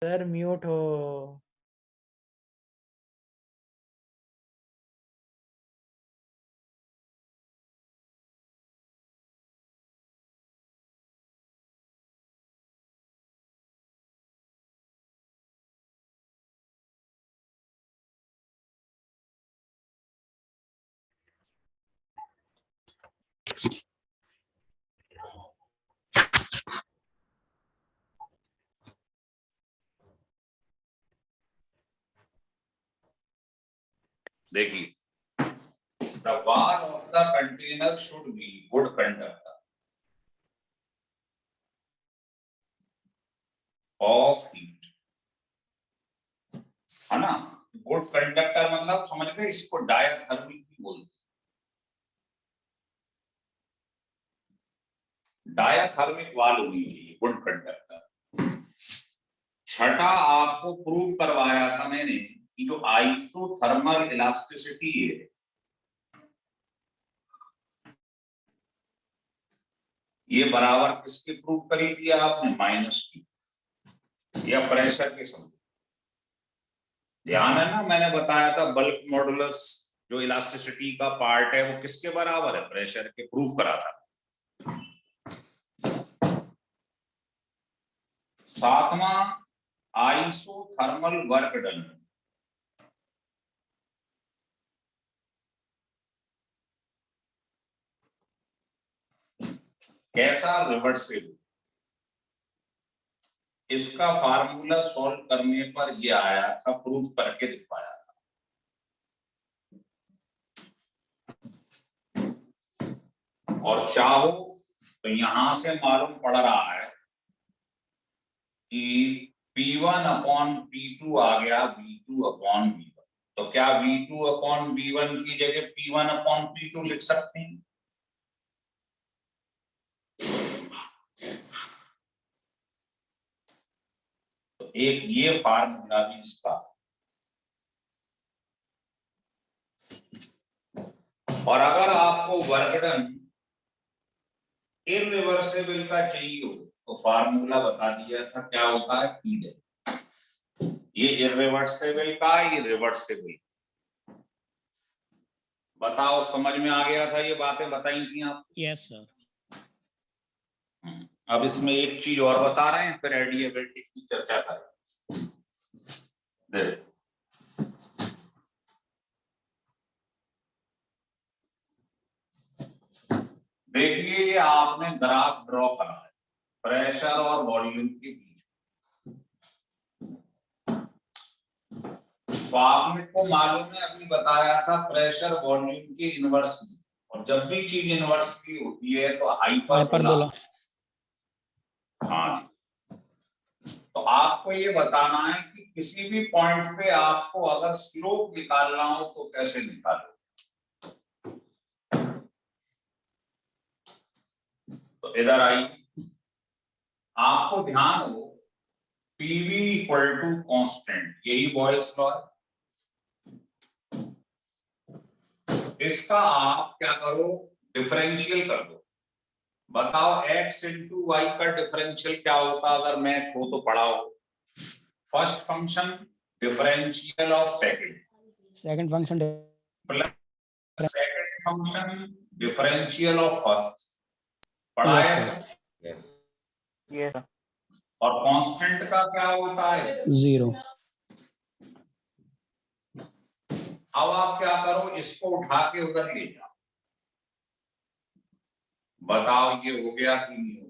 Sir mute हो। देखिए, the wall of the container should be good conductor of heat, है ना। Good conductor मतलब समझ गए, इसको डायथर्मिक भी बोलते हैं। डायथर्मिक वाल होनी चाहिए गुड कंडक्टर। छठा आपको प्रूव करवाया था मैंने कि जो आइसोथर्मल इलास्टिसिटी है, ये बराबर किसके प्रूव करी थी आपने? माइनस की, या प्रेशर के समझ। ध्यान है ना, मैंने बताया था बल्क मॉडुलस जो इलास्टिसिटी का पार्ट है वो किसके बराबर है? प्रेशर के। प्रूव करा था। सातवां, आइसोथर्मल वर्क डन। कैसा? रिवर्सिबल। इसका फार्मूला सॉल्व करने पर ये आया था, प्रूफ करके दिखाया था। और चाहो तो यहां से मालूम पड़ रहा है कि P1 अपॉन P2 आ गया V2 अपॉन V1। तो क्या V2 अपॉन V1 की जगह P1 अपॉन P2 लिख सकते हैं? तो एक ये फार्मूला भी इसका। और अगर आपको वर्क डन इरिवर्सिबल का चाहिए हो तो फार्मूला बता दिया था, क्या होता है? P dash. ये इरिवर्सिबल का, ये रिवर्सिबल। बताओ, समझ में आ गया था? ये बातें बताई थी आप? Yes sir. अब इसमें एक चीज और बता रहे हैं, फिर एडिएबिलिटी की चर्चा करें। देखिए, ये आपने ग्राफ ड्रॉ करा है प्रेशर और वॉल्यूम के बीच। तो आपने को मालूम है, अभी बताया था प्रेशर वॉल्यूम के इनवर्स में। और जब भी चीज इनवर्स की होती है तो हाइपरबोला। हाँ, तो आपको ये बताना है कि किसी भी पॉइंट पे आपको अगर स्लोप निकालना हो तो कैसे निकालो। तो इधर आई, आपको ध्यान हो पीवी इक्वल टू कांस्टेंट, यही बॉयल्स लॉ है। इसका आप क्या करो? डिफरेंशियल कर दो। बताओ x इंटू वाई का डिफरेंशियल क्या होता? अगर मैथ हो तो पढ़ाओ। First function differential of second function plus second function differential of first. पढ़ाया? यस। और कांस्टेंट का क्या होता है? 0। अब आप क्या करो? इसको उठा के उधर ले जाओ। बताओ ये हो गया कि नहीं हो?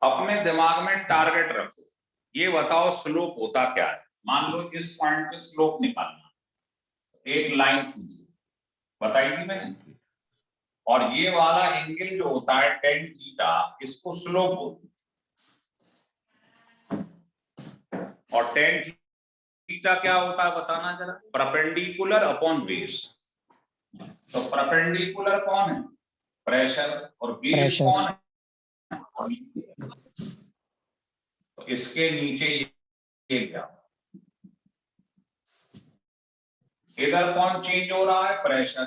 अपने दिमाग में टारगेट रखो। ये बताओ स्लोप होता क्या है? मान लो इस पॉइंट पे स्लोप निकालना, एक लाइन खींची, बताई थी मैंने। और ये वाला एंगल जो होता है tan थीटा, इसको स्लोप बोलते हैं। और tan थीटा क्या होता है बताना जरा? Perpendicular upon base. तो परपेंडिकुलर कौन है? प्रेशर। और बेस कौन है? तो इसके नीचे ये क्या, इधर कौन चेंज हो रहा है? प्रेशर।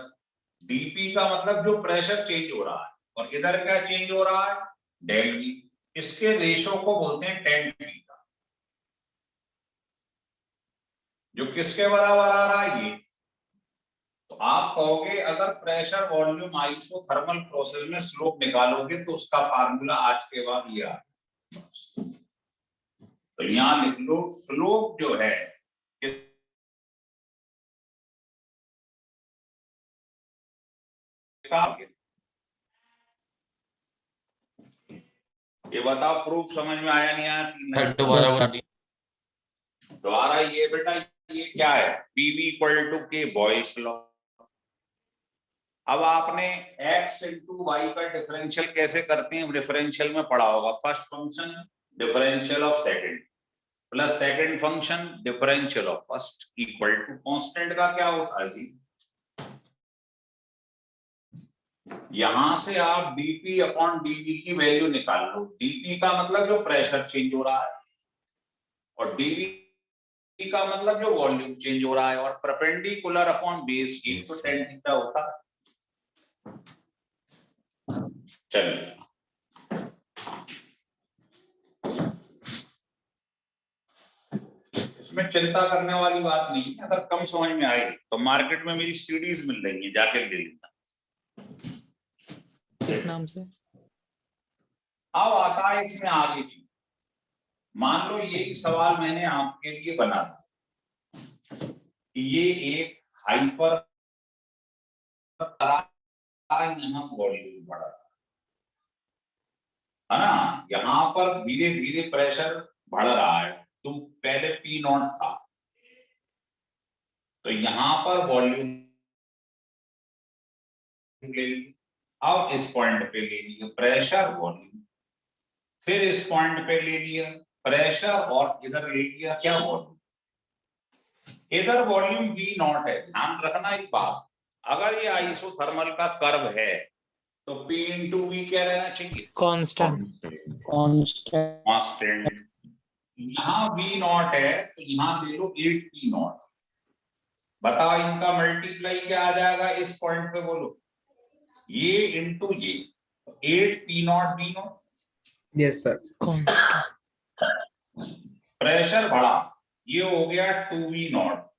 डीपी का मतलब जो प्रेशर चेंज हो रहा है। और इधर क्या चेंज हो रहा है? Del we. इसके रेशो को बोलते हैं tan थीटा, जो किसके बराबर आ रहा है ये। तो आप कहोगे अगर प्रेशर वॉल्यूम आइसोथर्मल प्रोसेस में स्लोप निकालोगे तो उसका फार्मूला आज के बाद ये आ। तो यहां लिख लो स्लोप जो है ये बताओ प्रूफ समझ में आया नहीं आया? दोबारा ये बेटा ये क्या है, PV equal to K Boyle's law. अब आपने x इंटू वाई का डिफरेंशियल कैसे करते हैं डिफरेंशियल में पढ़ा होगा, first function differential of second plus second function differential of first equal to constant का क्या होता है जी, यहां से आप dp अपॉन dv की वैल्यू निकाल लो। dp का मतलब जो प्रेशर चेंज हो रहा है और dv का मतलब जो वॉल्यूम चेंज हो रहा है, और परपेंडिकुलर अपॉन बेस एक तो tan थीटा होता है। चलिए इसमें चिंता करने वाली बात नहीं है, अगर कम समझ में आए तो मार्केट में मेरी सीडीज मिल रही है, जाके ले लेना। किस नाम से? अब आता है इसमें आगे की, मान लो यही सवाल मैंने आपके लिए बना दिया, ये एक हाइपर यहाँ वॉल्यूम बढ़ा है ना, यहाँ पर धीरे धीरे प्रेशर बढ़ रहा है, तो पहले पी नॉट था, तो यहाँ पर वॉल्यूम ले ली, अब इस पॉइंट पे ले लिया प्रेशर वॉल्यूम, फिर इस पॉइंट पे ले लिया प्रेशर और इधर ले लिया क्या वॉल्यूम, इधर वॉल्यूम वी नॉट है। ध्यान रखना एक बात, अगर ये आइसोथर्मल का कर्व है तो P इंटू वी क्या रहना चाहिए, कांस्टेंट। कांस्टेंट। यहाँ V नॉट है तो यहाँ ले लो 8P नॉट, बताओ इनका मल्टीप्लाई क्या आ जाएगा इस पॉइंट पे, बोलो ये इंटू ये 8P not V not. Yes sir. Pressure बढ़ा, ये हो गया 2V नॉट,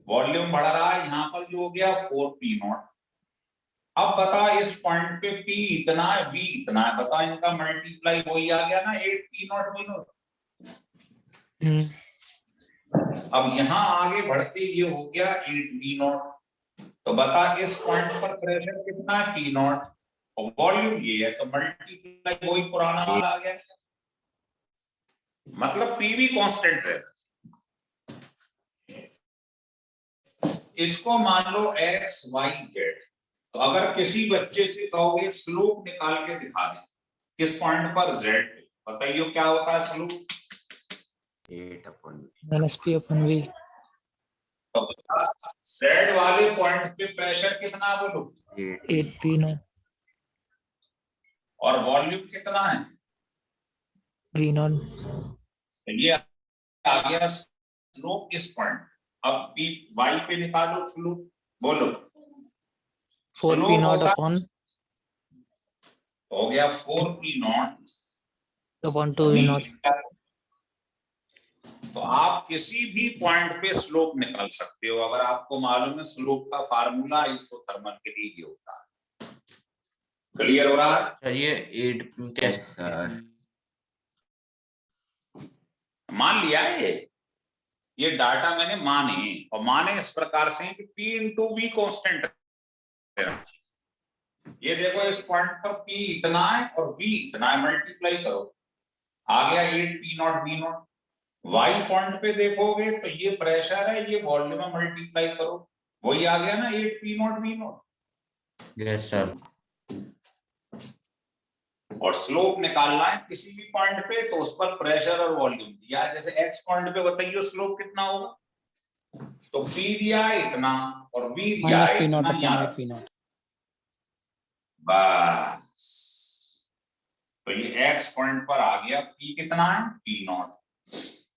वॉल्यूम बढ़ रहा है, यहाँ पर जो हो गया 4P नॉट। अब बता इस पॉइंट पे P इतना है V इतना है, बता इनका मल्टीप्लाई वही आ गया ना 8P नॉट V नॉट। अब यहाँ आगे बढ़ते ये हो गया 8V नॉट, तो बता इस पॉइंट पर प्रेशर कितना है P नॉट और वॉल्यूम ये है, तो मल्टीप्लाई वही पुराना वाला आ गया, मतलब पीवी कांस्टेंट है। इसको मान लो x y z, तो अगर किसी बच्चे से कहोगे स्लोप निकाल के दिखा दे किस पॉइंट पर z पे, बताइए क्या होता है स्लोप, -P/V। तो z वाले पॉइंट पे प्रेशर कितना बोलो 8P नॉट और वॉल्यूम कितना है V नॉट। ये आ गया स्लोप इस पॉइंट। अब p y पे निकालो स्लोप, बोलो 4P नॉट अपॉन हो गया 4P not upon 2V not. तो आप किसी भी पॉइंट पे स्लोप निकाल सकते हो, अगर आपको मालूम है स्लोप का फार्मूला आइसोथर्मल के लिए ये होता है। क्लियर हो रहा है? ये 8 कैसे मान लिया है ये डाटा मैंने माने, और माने इस प्रकार से कि P इंटू वी कॉन्स्टेंट, ये देखो इस पॉइंट पर P इतना है और V इतना है, मल्टीप्लाई करो आ गया 8P not V not. Y point पे देखोगे तो ये प्रेशर है, ये वॉल्यूम है, मल्टीप्लाई करो वही आ गया ना 8P not V not. Yes sir. और स्लोप निकालना है किसी भी पॉइंट पे तो उस पर प्रेशर और वॉल्यूम दिया है, जैसे x पॉइंट पे बताइए स्लोप कितना होगा, तो P दिया है इतना और V दिया है इतना, यहाँ बस। तो ये x पॉइंट पर आ गया P कितना है P नॉट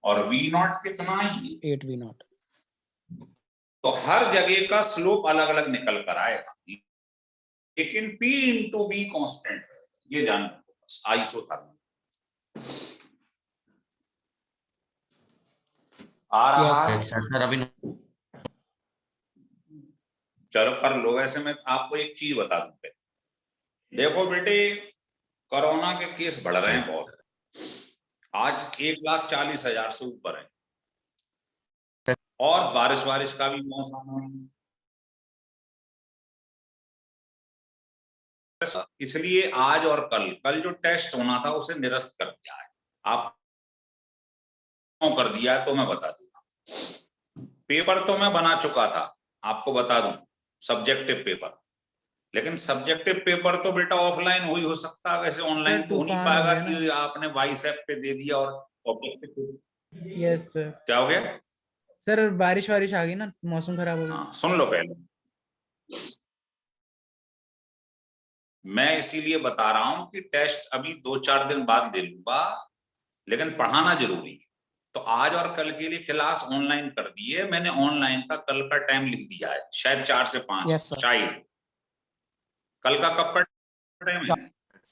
और V नॉट कितना है 8V नॉट। तो हर जगह का स्लोप अलग अलग निकल कर आएगा, लेकिन P इंटू V कॉन्स्टेंट है, ये जान आइसोथर्मल। आ रहा है? Yes, sir, अभी चलो कर लो। वैसे मैं आपको एक चीज बता दूं पहले। देखो बेटे, कोरोना के केस बढ़ रहे हैं बहुत। आज 1,40,000 से ऊपर है और बारिश का भी मौसम है, इसलिए आज और कल जो टेस्ट होना था उसे निरस्त कर दिया है। आप क्यों कर दिया है तो मैं बता दूंगा। पेपर तो मैं बना चुका था, आपको बता दूं, सब्जेक्टिव पेपर। लेकिन सब्जेक्टिव पेपर तो बेटा ऑफलाइन हो ही हो सकता है, वैसे ऑनलाइन तो हो नहीं तूफान हो पाएगा गया कि आपने व्हाट्सएप पे दे दिया और ऑब्जेक्टिव। Yes sir. क्या हो गया? सर बारिश वारिश आ गई ना, मौसम खराब हो गया। हाँ, सुन लो पहले। मैं इसीलिए बता रहा हूं कि टेस्ट अभी 2-4 दिन बाद ले लूंगा, लेकिन पढ़ाना जरूरी है। तो आज और कल के लिए क्लास ऑनलाइन कर दी है मैंने। ऑनलाइन का कल का टाइम लिख दिया है, शायद 4 से 5, यस सर। शायद। कल का कब का टाइम है?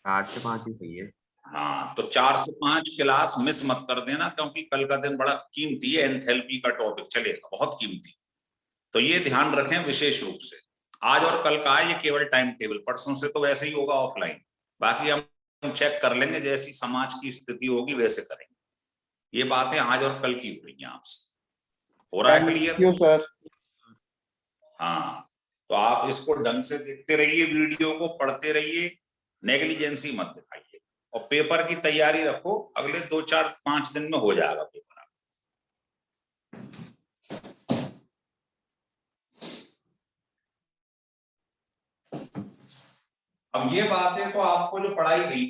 8 से 5 ही सही है। हाँ, तो 4 से 5 क्लास मिस मत कर देना, क्योंकि कल का दिन बड़ा कीमती है। एंथैल्पी का टॉपिक चलेगा, बहुत कीमती। तो ये ध्यान रखें विशेष रूप से। आज और कल का ये केवल टाइम टेबल, परसों से तो वैसे ही होगा ऑफलाइन। बाकी हम चेक कर लेंगे, जैसी समाज की स्थिति होगी वैसे करेंगे। ये बातें आज और कल की हो रही हैं आपसे। हो रहा है क्लियर? Thank you sir. हाँ, तो आप इसको ढंग से देखते रहिए, वीडियो को पढ़ते रहिए, नेग्लिजेंसी मत दिखाइए और पेपर की तैयारी रखो। अगले 2-4-5 दिन में हो जाएगा पेपर। अब ये बातें तो आपको जो पढ़ाई गई,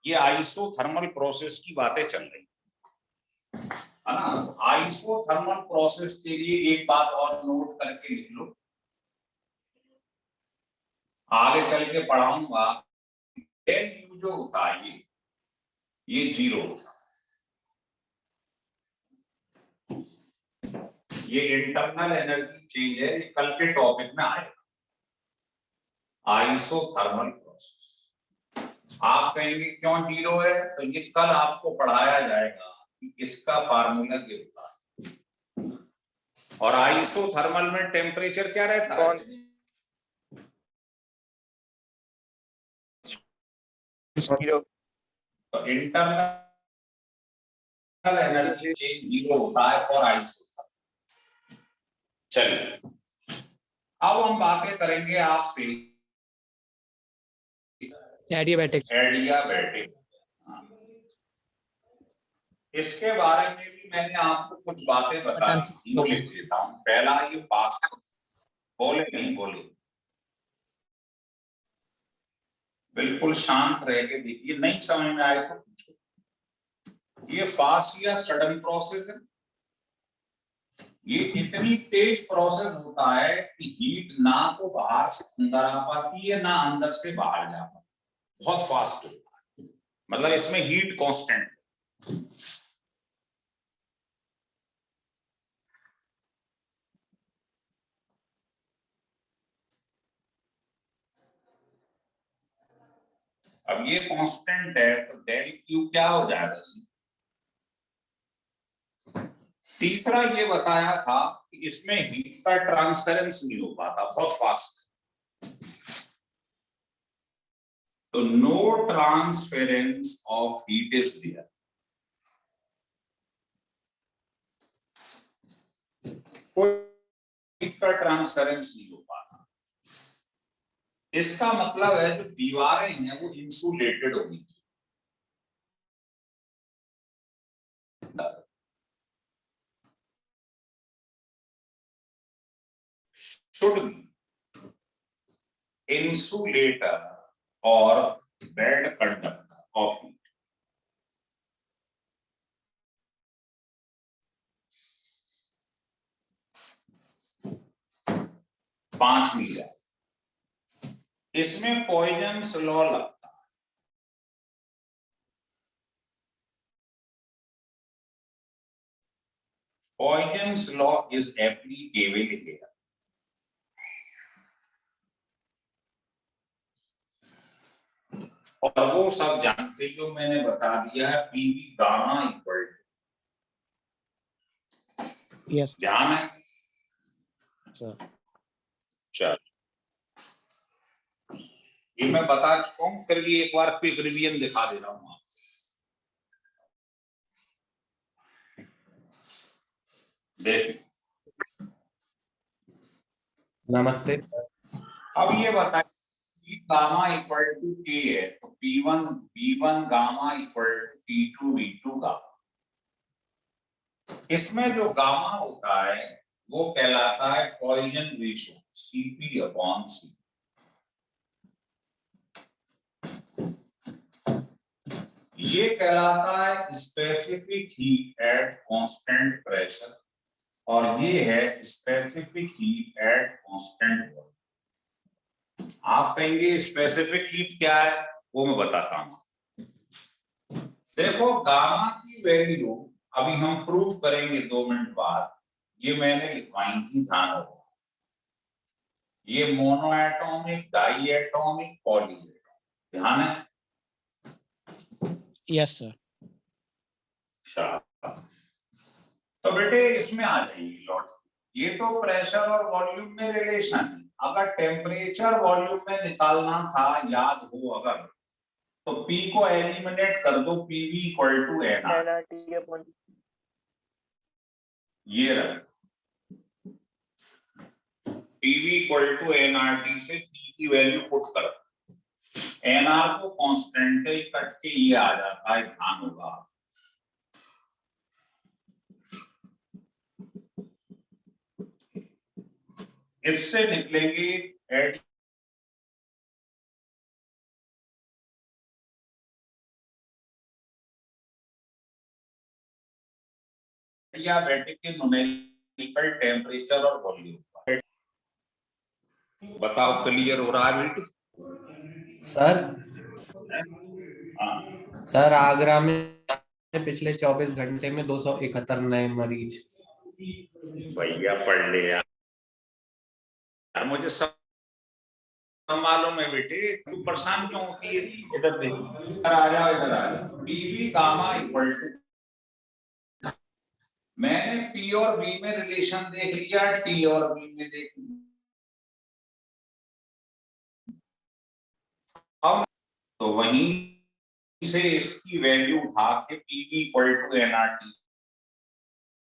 ये आइसोथर्मल प्रोसेस की बातें चल रही है ना। आइसोथर्मल प्रोसेस के लिए एक बात और नोट करके लिख लो, आगे चल के पढ़ाऊंगा। डेल यू जो होता है ये 0 होता है। ये इंटरनल एनर्जी चेंज है, ये कल के टॉपिक में आएगा, आइसोथर्मल प्रोसेस। आप कहेंगे क्यों 0 है, तो ये कल आपको पढ़ाया जाएगा कि इसका फार्मूला ये होता है। और आइसोथर्मल में टेम्परेचर क्या रहता है? तो इंटरनल एनर्जी चेंज 0 होता है फॉर आइसोथर्मल। चलिए, अब हम बातें करेंगे आपसे एडियाबैटिक। एडियाबैटिक। इसके बारे में भी मैंने आपको कुछ बातें बता दी, वो लिख देता हूं। पहला, ये फास्ट, बोले नहीं बोले, बिल्कुल शांत रह के देखिए, नहीं समझ में आए तो पूछो। ये फास्ट या सडन प्रोसेस है। ये इतनी तेज प्रोसेस होता है कि हीट ना तो बाहर से अंदर आ पाती है ना अंदर से बाहर जा पाती, बहुत फास्ट होता है। मतलब इसमें हीट कांस्टेंट। अब ये कांस्टेंट है, तो डेल क्यू क्या हो जाएगा? तीसरा ये बताया था कि इसमें हीट का ट्रांसफरेंस नहीं हो पाता, बहुत फास्ट। तो no transference of heat is there. कोई हीट का ट्रांसफरेंस नहीं हो पाता। इसका मतलब है जो दीवारें हैं वो इंसुलेटेड होनी चाहिए। should be insulator or bad conductor of heat. पांच मिल जाए। इसमें पॉइजन्स लॉ लगता है। Poisson's law is applicable here. और वो सब जानते जो मैंने बता दिया है, पीवी गामा इक्वल यस ध्यान है? सर। चल, ये मैं बता चुका हूं, फिर भी एक बार क्विक रिवीजन दिखा दे रहा हूं आपको। देखिए, नमस्ते। अब ये बताइए कि गामा इक्वल टू के है तो P1 gamma equal to P2 gamma. इसमें जो गामा होता है वो कहलाता है पॉइजन रेशियो CP/C। ये कहलाता है specific heat at constant pressure और ये है specific heat at constant volume. आप कहेंगे स्पेसिफिक हीट क्या है, वो मैं बताता हूं। देखो, गामा की वैल्यू अभी हम प्रूफ करेंगे 2 मिनट बाद। ये मैंने लिखवाई थी, ध्यान रखो। ये monoatomic, diatomic, polyatomic, ध्यान है? Yes sir. अच्छा, तो बेटे इसमें आ जाइए लौट। ये तो प्रेशर और वॉल्यूम में रिलेशन है। अगर टेम्परेचर वॉल्यूम में निकालना था, याद हो अगर, तो P को एलिमिनेट कर दो, PV इक्वल टू NR। ये रहा PV इक्वल टू NRT से P की वैल्यू पुट कर, NR को कांस्टेंट कट के ये आ जाता है, ध्यान होगा। इससे निकलेंगे एडियाबैटिक के न्यूमेरिकल टेम्परेचर और वॉल्यूम। बताओ, क्लियर हो रहा है बेटी? सर हाँ, सर आगरा में पिछले 24 घंटे में 271 नए मरीज। भैया पढ़ ले यार, मुझे सब मालूम है बेटे, तू परेशान क्यों होती है? इधर देख, इधर आ जाओ, इधर आ जाओ। PV गामा इक्वल टू, मैंने P और V में रिलेशन देख लिया, T और V में देख लिया। अब तो वहीं से इसकी वैल्यू उठा के PV इक्वल टू NRT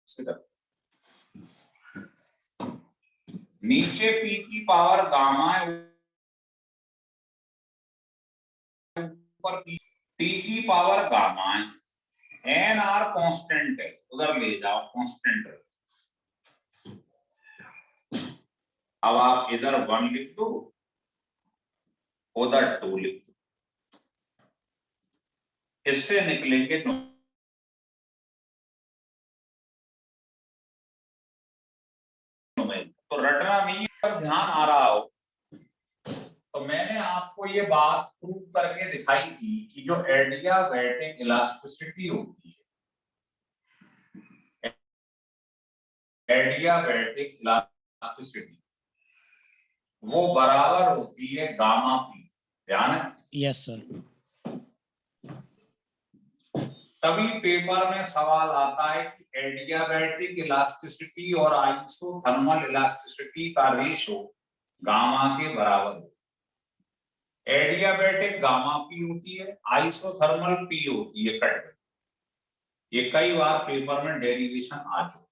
से रख। नीचे P की पावर गामा है, ऊपर T की पावर गामा है, NR कांस्टेंट है, उधर ले जाओ, कांस्टेंट है। अब आप इधर 1 लिख दो, उधर 2 लिख दो, इससे निकलेंगे तो रटना नहीं है, पर ध्यान आ रहा हो तो मैंने आपको ये बात प्रूव करके दिखाई थी कि जो एडियाबैटिक इलास्टिसिटी होती है, एडियाबैटिक इलास्टिसिटी वो बराबर होती है गामा P। ध्यान है? Yes sir. तभी पेपर में सवाल आता है कि एडियाबैटिक इलास्टिसिटी और आइसोथर्मल इलास्टिसिटी का रेशो गामा के बराबर हो। एडियाबैटिक गामा P होती है, आइसोथर्मल P होती है, कट। ये कई बार पेपर में डेरिवेशन आ चुका।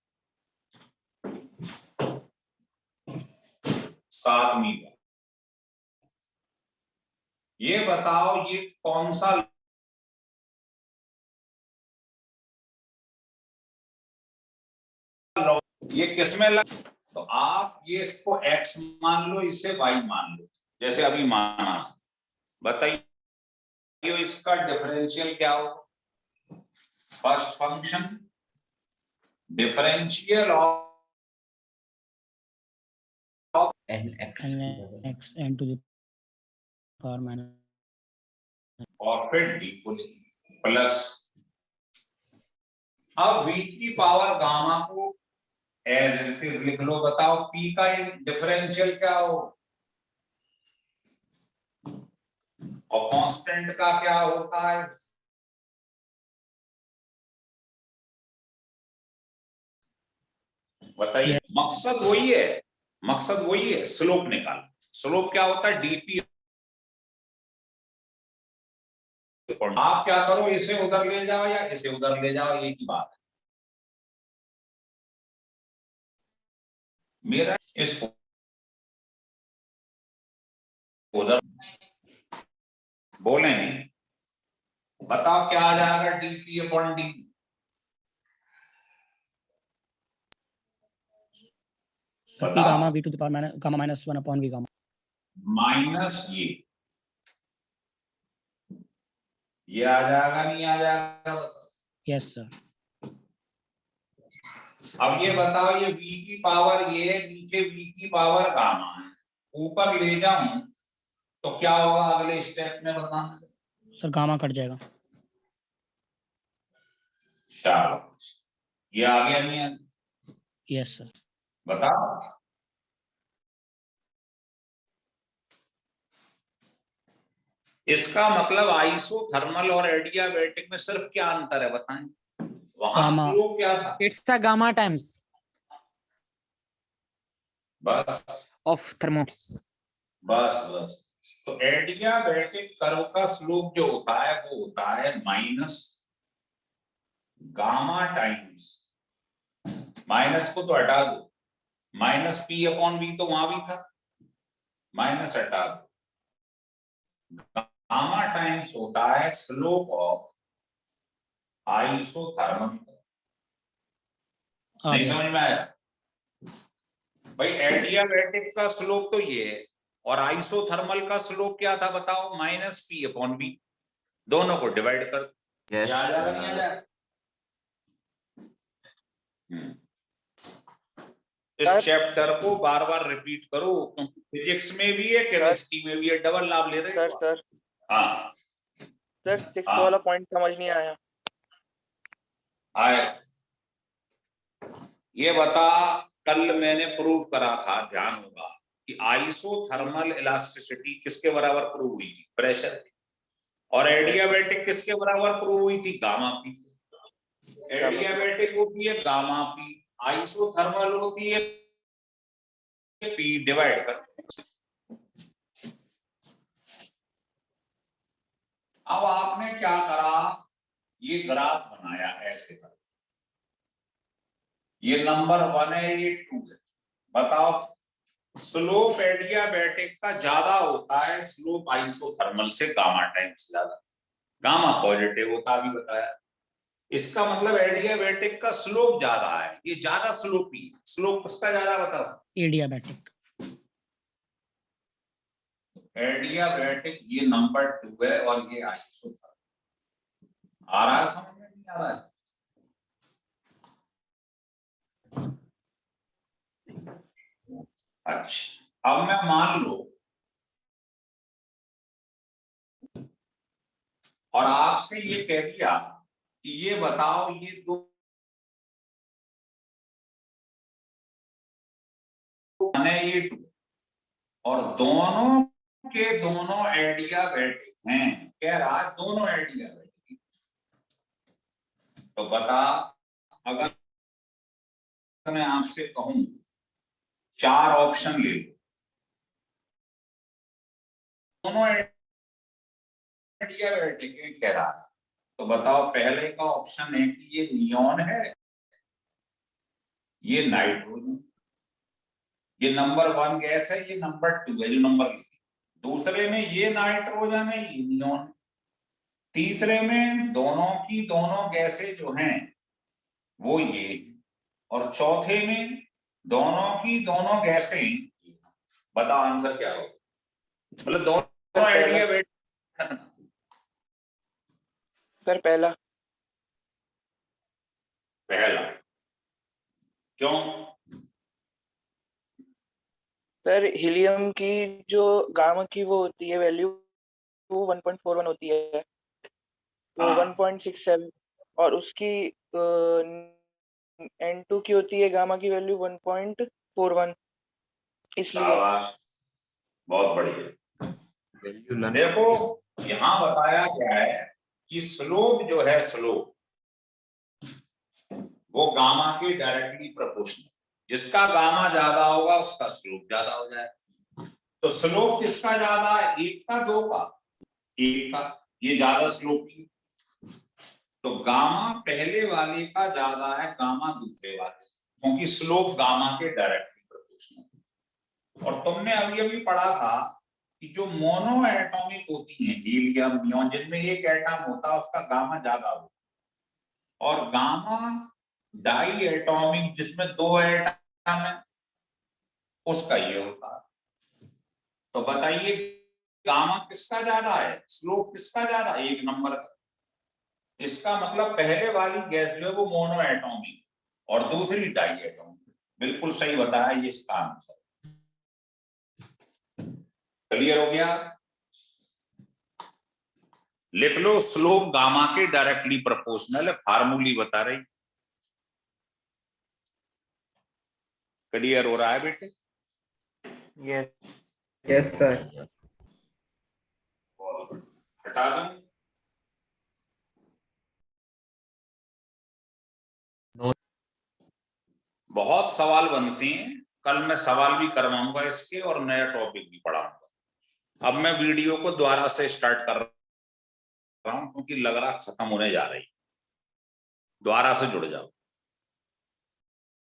7वीं बार ये बताओ, ये कौन सा ये किसमें लग, तो आप ये इसको x मान लो, इसे y मान लो, जैसे अभी माना। बताइए इसका डिफरेंशियल क्या हो? First function differential of x n to the power minus और फिर d को प्लस। अब v की पावर गामा को एज इट इज लिख लो। बताओ p का डिफरेंशियल क्या हो और कांस्टेंट का क्या होता है? बताइए। मकसद वही है, स्लोप निकाल। स्लोप क्या होता है? डीपी। आप क्या करो, इसे उधर ले जाओ या इसे उधर ले जाओ, एक ही बात है। मेरा इसको उधर बोले नहीं, बताओ क्या आ जाएगा? DP upon D. P gamma v to the power minus gamma minus 1 upon v gamma. Minus ये आ जाएगा, नहीं आ जाएगा? Yes sir. अब ये बताओ, ये v की पावर ये है, नीचे v की पावर गामा है, ऊपर ले जाऊं तो क्या होगा अगले स्टेप में? बताना सर गामा कट जाएगा। शाबाश, ये आ गया नहीं आ? Yes sir. बताओ। इसका मतलब आइसोथर्मल और एडियाबैटिक में सिर्फ क्या अंतर है बताएं? वहां गामा। स्लोप क्या था? It's the gamma times बस of thermo. बस तो एडियाबैटिक कर्व का स्लोप जो होता है वो होता है माइनस गामा टाइम्स, माइनस को तो हटा दो, माइनस पी अपॉन वी तो वहां भी था, माइनस हटा दो, गामा टाइम्स होता है स्लोप ऑफ आइसोथर्मल। नहीं समझ में आया भाई? एडियाबैटिक का स्लोप तो ये है, और आइसोथर्मल का स्लोप क्या था बताओ? Minus P upon V. दोनों को डिवाइड कर दो, Yes, आ जाएगा नहीं आ जाएगा? इस चैप्टर को बार बार रिपीट करो, क्योंकि फिजिक्स में भी है, केमिस्ट्री में भी है, डबल लाभ ले रहे हो। सर हाँ सर 6 वाला पॉइंट समझ नहीं आया। आए, ये बता, कल मैंने प्रूव करा था, ध्यान होगा, कि आइसोथर्मल इलास्टिसिटी किसके बराबर प्रूव हुई थी? प्रेशर। और एडियाबैटिक किसके बराबर प्रूव हुई थी? Gamma P. एडियाबैटिक होती है गामा पी, आइसोथर्मल होती है पी डिवाइड कर। अब आपने क्या करा? ये ग्राफ बनाया ऐसे कर, ये नंबर 1 है, ये 2 है। बताओ, स्लोप एडियाबैटिक का ज्यादा होता है, स्लोप आइसोथर्मल से गामा टाइम्स ज्यादा। गामा पॉजिटिव होता, भी बताया। इसका मतलब एडियाबैटिक का स्लोप ज्यादा है, ये ज्यादा स्लोपी। स्लोप उसका ज्यादा बताओ? एडियाबैटिक। एडियाबैटिक ये नंबर 2 है, और ये आइसोथर्मल। आ रहा है समझ में? नहीं आ रहा है? अच्छा, अब मैं मान लो और आपसे ये कह दिया कि ये बताओ, ये दो ये 2, और दोनों के दोनों एडियाबैटिक हैं। कह रहा है दोनों एडियाबैटिक। तो बता, अगर मैं आपसे कहूं 4 ऑप्शन ले लो, दोनों एडियाबैटिक है कह रहा है, तो बताओ पहले का ऑप्शन है कि ये नियॉन है, ये नाइट्रोजन, ये नंबर 1 गैस है, ये नंबर 2 है जो नंबर लिखे। दूसरे में ये नाइट्रोजन है, ये नियॉन। तीसरे में दोनों की दोनों गैसें जो हैं वो ये, और चौथे में दोनों की दोनों गैसें। बताओ आंसर क्या होगा? मतलब दोनों एडियाबैटिक। सर पहला क्यों? सर हीलियम की जो गामा की वो होती है वैल्यू, वो 1.41 होती है, तो 1.67, और उसकी N2 की होती है गामा की वैल्यू 1.41, इसलिए। बहुत बढ़िया। देखो, यहाँ बताया गया है कि स्लोप जो है, स्लोप वो गामा के डायरेक्टली प्रोपोर्शनल। जिसका गामा ज्यादा होगा उसका स्लोप ज्यादा हो जाएगा। तो स्लोप किसका ज्यादा है, 1 का 2 का? 1 का। ये ज्यादा स्लोप की, तो गामा पहले वाले का ज्यादा है गामा दूसरे वाले, क्योंकि स्लोप गामा के डायरेक्टली प्रोपोर्शनल। और तुमने अभी अभी पढ़ा था कि जो मोनो एटॉमिक होती हैं हीलियम नियॉन, जिनमें एक एटम होता है उसका गामा ज्यादा होता है, और गामा डाई एटॉमिक जिसमें 2 एटम है उसका ये होता है। तो बताइए गामा किसका ज्यादा है, स्लोप किसका ज्यादा, 1 नंबर का। इसका मतलब पहले वाली गैस जो है वो मोनो एटॉमिक और दूसरी डाई एटॉमिक। बिल्कुल सही बताया, ये इसका आंसर। क्लियर हो गया? लिख लो, स्लोप गामा के डायरेक्टली प्रोपोर्शनल है, फार्मूली बता रही। क्लियर हो रहा है बेटे? Yes sir. हटा दूं? बहुत सवाल बनते हैं, कल मैं सवाल भी करवाऊंगा इसके और नया टॉपिक भी पढ़ाऊंगा। अब मैं वीडियो को दोबारा से स्टार्ट कर रहा हूं क्योंकि लग रहा खत्म होने जा रही है। दोबारा से जुड़ जाओ।